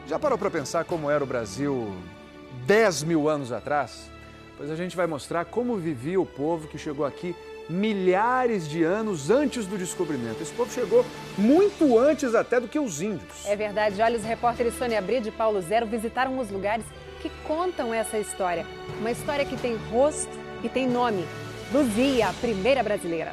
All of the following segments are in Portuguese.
Já parou para pensar como era o Brasil 10 mil anos atrás? Pois a gente vai mostrar como vivia o povo que chegou aqui milhares de anos antes do descobrimento. Esse povo chegou muito antes até do que os índios. É verdade. Olha, os repórteres Sônia Bride e Paulo Zero visitaram os lugares que contam essa história. Uma história que tem rosto e tem nome. Luzia, a primeira brasileira.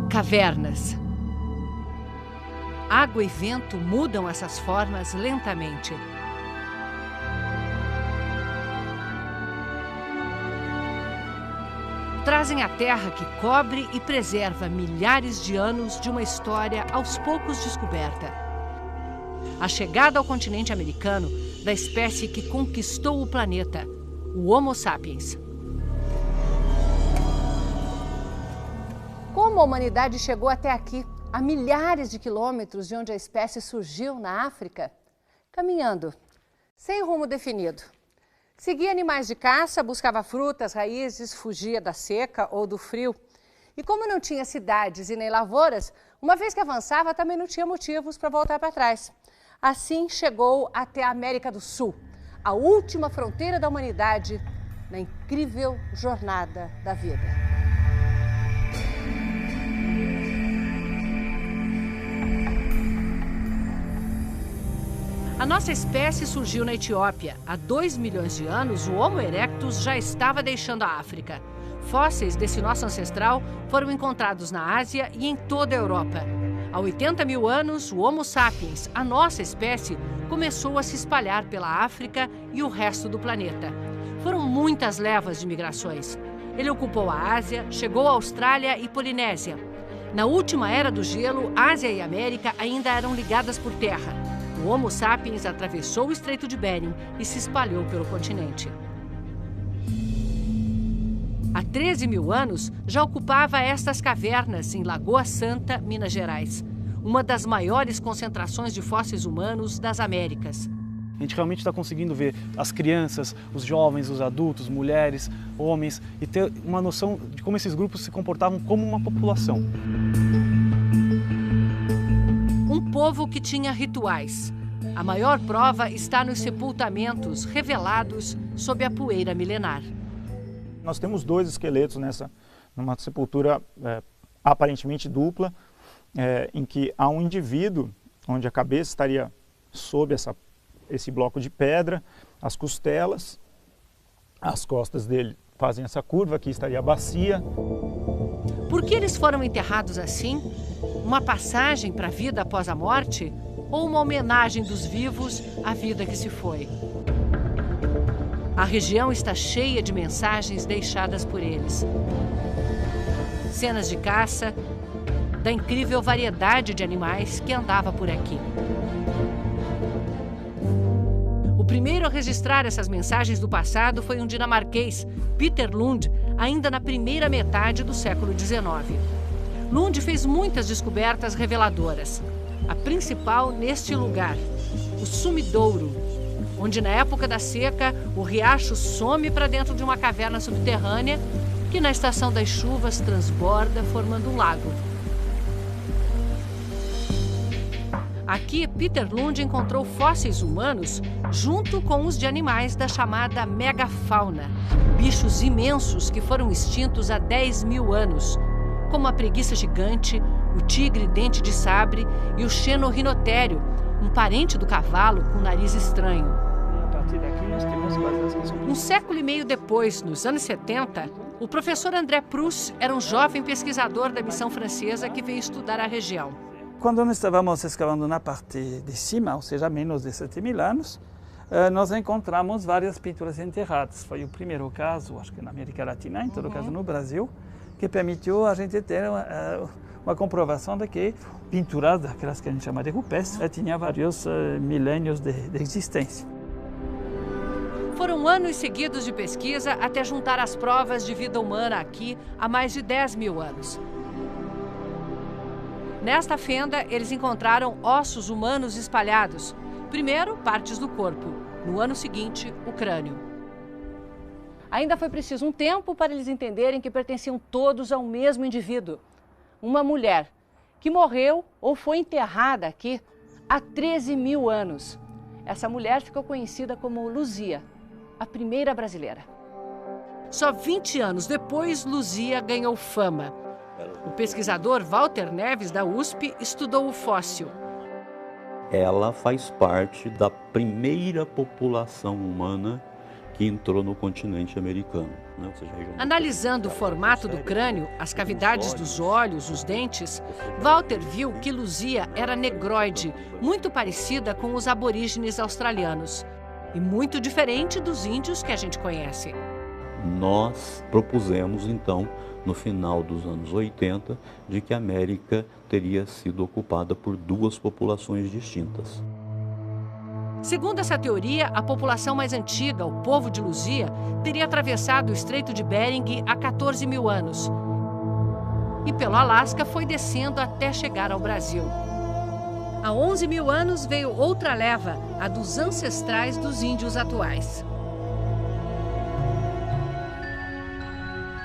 Cavernas. Água e vento mudam essas formas lentamente. Trazem a terra que cobre e preserva milhares de anos de uma história aos poucos descoberta. A chegada ao continente americano da espécie que conquistou o planeta, o Homo sapiens. Como a humanidade chegou até aqui, a milhares de quilômetros de onde a espécie surgiu na África? Caminhando, sem rumo definido. Seguia animais de caça, buscava frutas, raízes, fugia da seca ou do frio. E como não tinha cidades e nem lavouras, uma vez que avançava, também não tinha motivos para voltar para trás. Assim chegou até a América do Sul, a última fronteira da humanidade na incrível jornada da vida. A nossa espécie surgiu na Etiópia. Há 2 milhões de anos, o Homo erectus já estava deixando a África. Fósseis desse nosso ancestral foram encontrados na Ásia e em toda a Europa. Há 80 mil anos, o Homo sapiens, a nossa espécie, começou a se espalhar pela África e o resto do planeta. Foram muitas levas de migrações. Ele ocupou a Ásia, chegou à Austrália e Polinésia. Na última era do gelo, Ásia e América ainda eram ligadas por terra. O Homo sapiens atravessou o Estreito de Bering e se espalhou pelo continente. Há 13 mil anos, já ocupava estas cavernas em Lagoa Santa, Minas Gerais, uma das maiores concentrações de fósseis humanos das Américas. A gente realmente está conseguindo ver as crianças, os jovens, os adultos, mulheres, homens, e ter uma noção de como esses grupos se comportavam como uma população. Um povo que tinha rituais. A maior prova está nos sepultamentos revelados sob a poeira milenar. Nós temos 2 esqueletos numa sepultura aparentemente dupla, em que há um indivíduo onde a cabeça estaria sob esse bloco de pedra, as costelas, as costas dele fazem essa curva, aqui estaria a bacia. Por que eles foram enterrados assim? Uma passagem para a vida após a morte? Ou uma homenagem dos vivos à vida que se foi? A região está cheia de mensagens deixadas por eles. Cenas de caça, da incrível variedade de animais que andava por aqui. O primeiro a registrar essas mensagens do passado foi um dinamarquês, Peter Lund, ainda na primeira metade do século XIX. Lund fez muitas descobertas reveladoras. A principal neste lugar, o Sumidouro, onde na época da seca o riacho some para dentro de uma caverna subterrânea que na estação das chuvas transborda formando um lago. Aqui, Peter Lund encontrou fósseis humanos junto com os de animais da chamada megafauna, bichos imensos que foram extintos há 10 mil anos, como a preguiça gigante, o tigre dente de sabre e o xenorrinotério, um parente do cavalo com nariz estranho. Um século e meio depois, nos anos 70, o professor André Proust era um jovem pesquisador da missão francesa que veio estudar a região. Quando nós estávamos escavando na parte de cima, ou seja, menos de 7 mil anos, nós encontramos várias pinturas enterradas. Foi o primeiro caso, acho que na América Latina, em todo caso no Brasil, que permitiu a gente ter uma comprovação de que pinturas, daquelas que a gente chama de rupestres, tinha vários milênios de existência. Foram anos seguidos de pesquisa até juntar as provas de vida humana aqui há mais de 10 mil anos. Nesta fenda, eles encontraram ossos humanos espalhados. Primeiro, partes do corpo. No ano seguinte, o crânio. Ainda foi preciso um tempo para eles entenderem que pertenciam todos ao mesmo indivíduo. uma mulher que morreu ou foi enterrada aqui há 13 mil anos. Essa mulher ficou conhecida como Luzia, a primeira brasileira. Só 20 anos depois, Luzia ganhou fama. O pesquisador Walter Neves, da USP, estudou o fóssil. Ela faz parte da primeira população humana que entrou no continente americano. Né? Ou seja, Analisando o formato do crânio, as cavidades dos olhos, os dentes, Walter viu que Luzia era negroide, muito parecida com os aborígenes australianos e muito diferente dos índios que a gente conhece. Nós propusemos, então, no final dos anos 80, de que a América teria sido ocupada por duas populações distintas. Segundo essa teoria, a população mais antiga, o povo de Luzia, teria atravessado o Estreito de Bering há 14 mil anos e pelo Alasca foi descendo até chegar ao Brasil. Há 11 mil anos veio outra leva, a dos ancestrais dos índios atuais.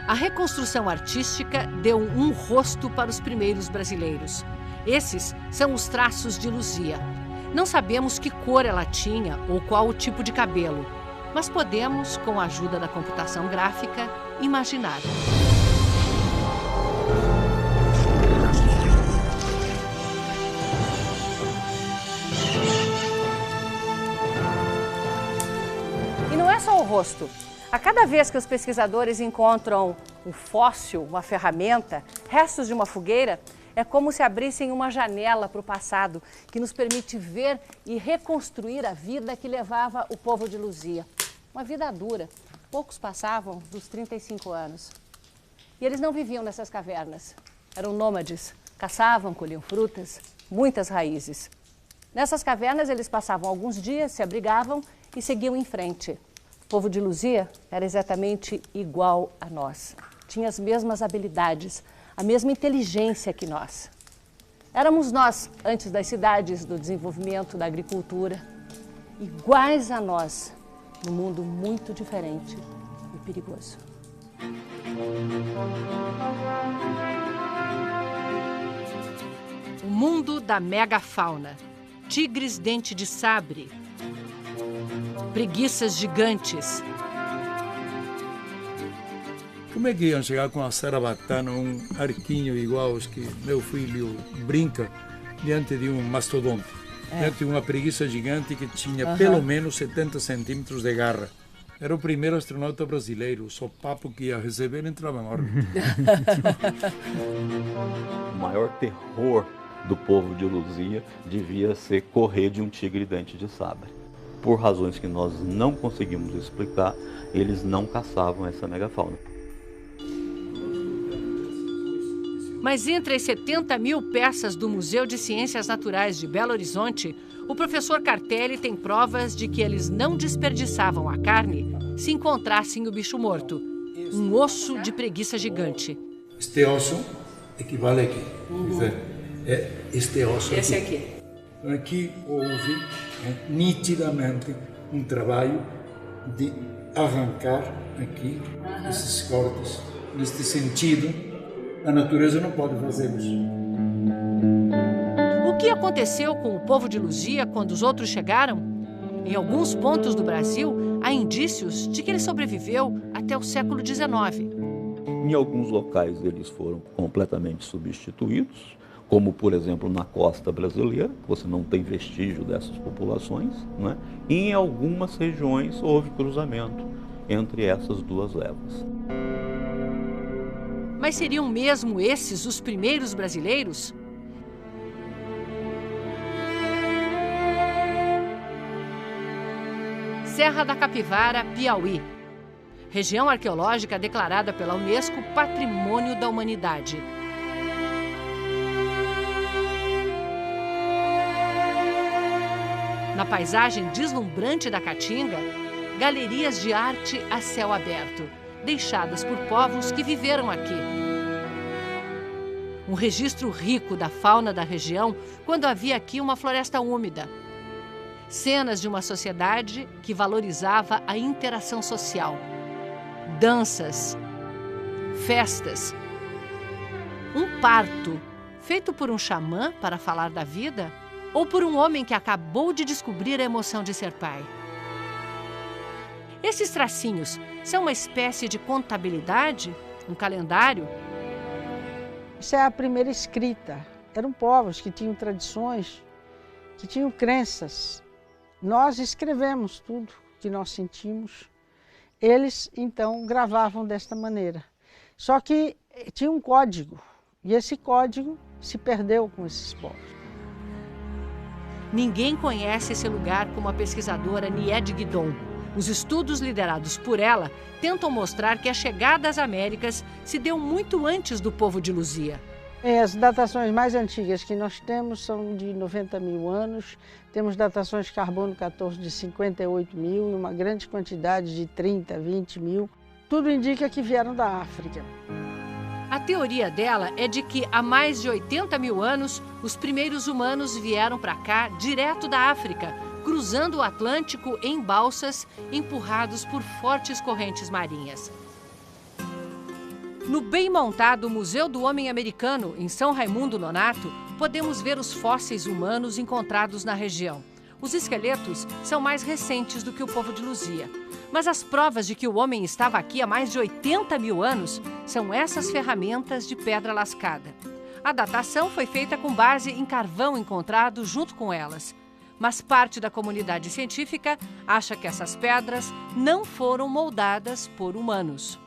A reconstrução artística deu um rosto para os primeiros brasileiros. Esses são os traços de Luzia. Não sabemos que cor ela tinha ou qual o tipo de cabelo, mas podemos, com a ajuda da computação gráfica, imaginar. E não é só o rosto. A cada vez que os pesquisadores encontram um fóssil, uma ferramenta, restos de uma fogueira, é como se abrissem uma janela para o passado, que nos permite ver e reconstruir a vida que levava o povo de Luzia. Uma vida dura. Poucos passavam dos 35 anos. E eles não viviam nessas cavernas. Eram nômades. Caçavam, colhiam frutas, muitas raízes. Nessas cavernas eles passavam alguns dias, se abrigavam e seguiam em frente. O povo de Luzia era exatamente igual a nós. Tinha as mesmas habilidades, a mesma inteligência que nós. Éramos nós, antes das cidades, do desenvolvimento, da agricultura, iguais a nós, num mundo muito diferente e perigoso. O mundo da megafauna. Tigres dente de sabre. Preguiças gigantes. Como é que iam chegar com a sarabatana, um arquinho igual aos que meu filho brinca, diante de um mastodonte? Diante de uma preguiça gigante que tinha pelo menos 70 centímetros de garra. Era o primeiro astronauta brasileiro, o sopapo que ia receber entrava na órbita. O maior terror do povo de Luzia devia ser correr de um tigre dente de sabre. Por razões que nós não conseguimos explicar, eles não caçavam essa megafauna. Mas entre as 70 mil peças do Museu de Ciências Naturais de Belo Horizonte, o professor Cartelli tem provas de que eles não desperdiçavam a carne se encontrassem o bicho morto, um osso de preguiça gigante. Este osso equivale aqui. É este osso aqui. Esse aqui. Aqui houve nitidamente um trabalho de arrancar aqui esses cortes. Neste sentido, a natureza não pode fazê-los. O que aconteceu com o povo de Luzia quando os outros chegaram? Em alguns pontos do Brasil, há indícios de que ele sobreviveu até o século XIX. Em alguns locais eles foram completamente substituídos, como, por exemplo, na costa brasileira, você não tem vestígio dessas populações, né? E em algumas regiões houve cruzamento entre essas duas levas. Mas seriam mesmo esses os primeiros brasileiros? Serra da Capivara, Piauí. Região arqueológica declarada pela Unesco Patrimônio da Humanidade. Na paisagem deslumbrante da Caatinga, galerias de arte a céu aberto, deixadas por povos que viveram aqui. Um registro rico da fauna da região quando havia aqui uma floresta úmida. Cenas de uma sociedade que valorizava a interação social. Danças, festas. Um parto feito por um xamã para falar da vida ou por um homem que acabou de descobrir a emoção de ser pai? Esses tracinhos são uma espécie de contabilidade? Um calendário? Isso é a primeira escrita. Eram povos que tinham tradições, que tinham crenças. Nós escrevemos tudo que nós sentimos. Eles, então, gravavam desta maneira. Só que tinha um código, e esse código se perdeu com esses povos. Ninguém conhece esse lugar como a pesquisadora Nied Guidon. Os estudos liderados por ela tentam mostrar que a chegada às Américas se deu muito antes do povo de Luzia. As datações mais antigas que nós temos são de 90 mil anos, temos datações de carbono 14 de 58 mil e uma grande quantidade de 30, 20 mil. Tudo indica que vieram da África. A teoria dela é de que há mais de 80 mil anos, os primeiros humanos vieram para cá direto da África, cruzando o Atlântico em balsas, empurrados por fortes correntes marinhas. No bem montado Museu do Homem Americano, em São Raimundo Nonato, podemos ver os fósseis humanos encontrados na região. Os esqueletos são mais recentes do que o povo de Luzia. Mas as provas de que o homem estava aqui há mais de 80 mil anos são essas ferramentas de pedra lascada. A datação foi feita com base em carvão encontrado junto com elas. Mas parte da comunidade científica acha que essas pedras não foram moldadas por humanos.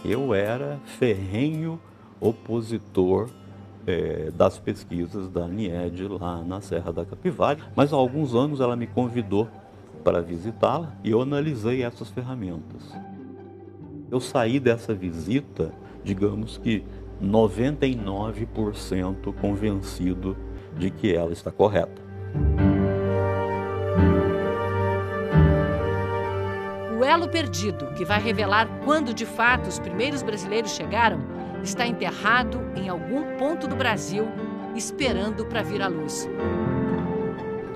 Eu era ferrenho opositor das pesquisas da Nied lá na Serra da Capivara, mas há alguns anos ela me convidou para visitá-la e eu analisei essas ferramentas. Eu saí dessa visita, digamos que 99% convencido de que ela está correta. O elo perdido, que vai revelar quando de fato os primeiros brasileiros chegaram, está enterrado em algum ponto do Brasil, esperando para vir à luz.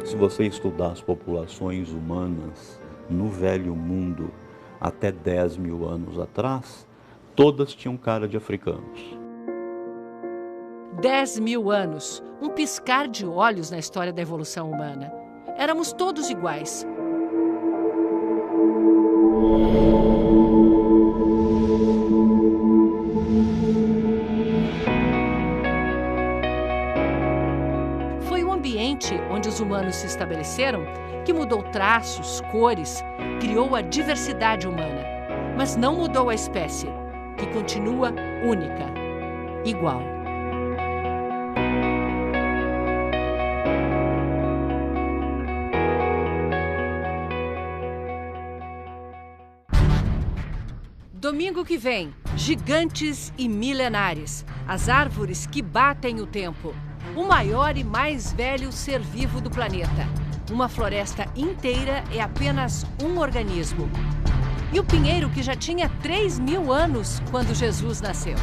Se você estudar as populações humanas no Velho Mundo até 10 mil anos atrás, todas tinham cara de africanos. 10 mil anos, um piscar de olhos na história da evolução humana. Éramos todos iguais. Foi o ambiente onde os humanos se estabeleceram que mudou traços, cores, criou a diversidade humana, mas não mudou a espécie, que continua única, igual. Domingo que vem, gigantes e milenares, as árvores que batem o tempo, o maior e mais velho ser vivo do planeta. Uma floresta inteira é apenas um organismo. E o pinheiro que já tinha 3 mil anos quando Jesus nasceu.